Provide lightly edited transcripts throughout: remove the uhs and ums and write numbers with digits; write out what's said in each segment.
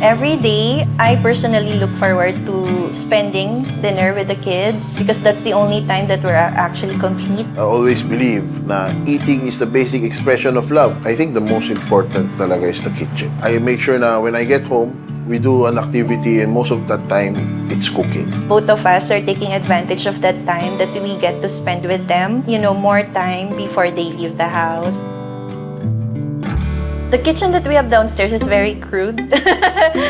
Every day, I personally look forward to spending dinner with the kids because that's the only time that we're actually complete. I always believe na eating is the basic expression of love. I think the most important talaga is the kitchen. I make sure na when I get home, we do an activity and most of that time, it's cooking. Both of us are taking advantage of that time that we get to spend with them. You know, more time before they leave the house. The kitchen that we have downstairs is very crude.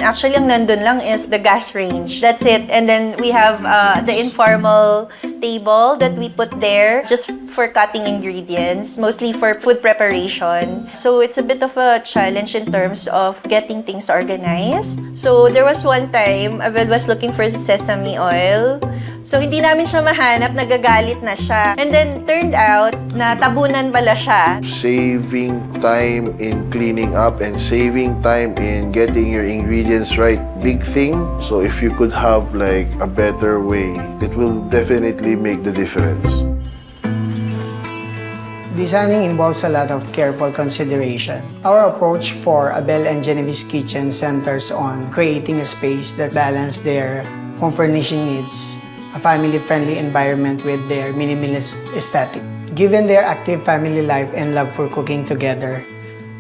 Actually, ang nandun lang is the gas range. That's it. And then we have the informal table that we put there just for cutting ingredients, mostly for food preparation. So it's a bit of a challenge in terms of getting things organized. So there was one time, Avel was looking for sesame oil. So, hindi namin siya mahanap, nagagalit na siya. And then, turned out, na tabunan pala siya. Saving time in cleaning up and saving time in getting your ingredients right, big thing. So, if you could have like a better way, it will definitely make the difference. Designing involves a lot of careful consideration. Our approach for Avel and Jennivy's kitchen centers on creating a space that balances their home furnishing needs, a family-friendly environment with their minimalist aesthetic. Given their active family life and love for cooking together,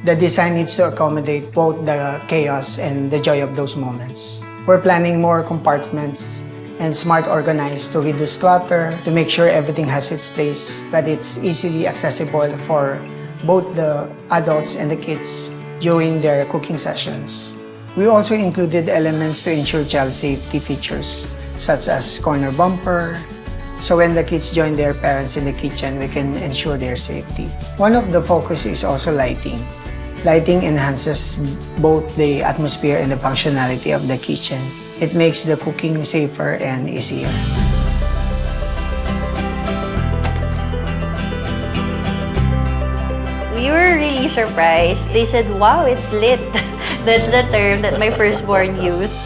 the design needs to accommodate both the chaos and the joy of those moments. We're planning more compartments and smart organized to reduce clutter, to make sure everything has its place, but it's easily accessible for both the adults and the kids during their cooking sessions. We also included elements to ensure child safety features, such as corner bumper, so when the kids join their parents in the kitchen, we can ensure their safety. One of the focus is also lighting. Lighting enhances both the atmosphere and the functionality of the kitchen. It makes the cooking safer and easier. We were really surprised. They said, wow, it's lit. That's the term that my firstborn used.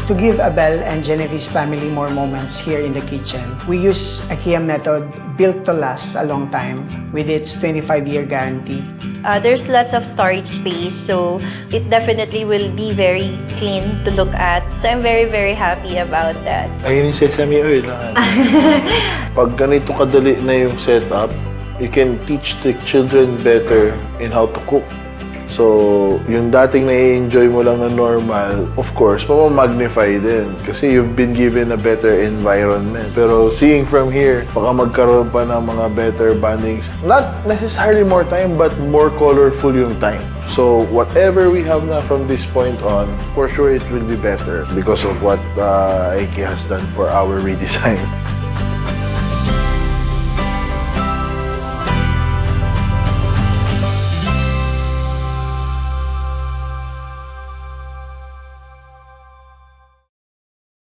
To give Avel and Jennivy's family more moments here in the kitchen, we use IKEA method built to last a long time with its 25-year guarantee. There's lots of storage space, so it definitely will be very clean to look at. So I'm very, very happy about that. Ayun yung sesame oil. Pag ganito kadali na yung setup, you can teach the children better in how to cook. So, yung dating na-enjoy mo lang na normal, of course, mamamagnify din. Kasi you've been given a better environment. Pero seeing from here, baka magkaroon pa ng mga better bondings. Not necessarily more time, but more colorful yung time. So, whatever we have na from this point on, for sure it will be better because of what IKEA has done for our redesign.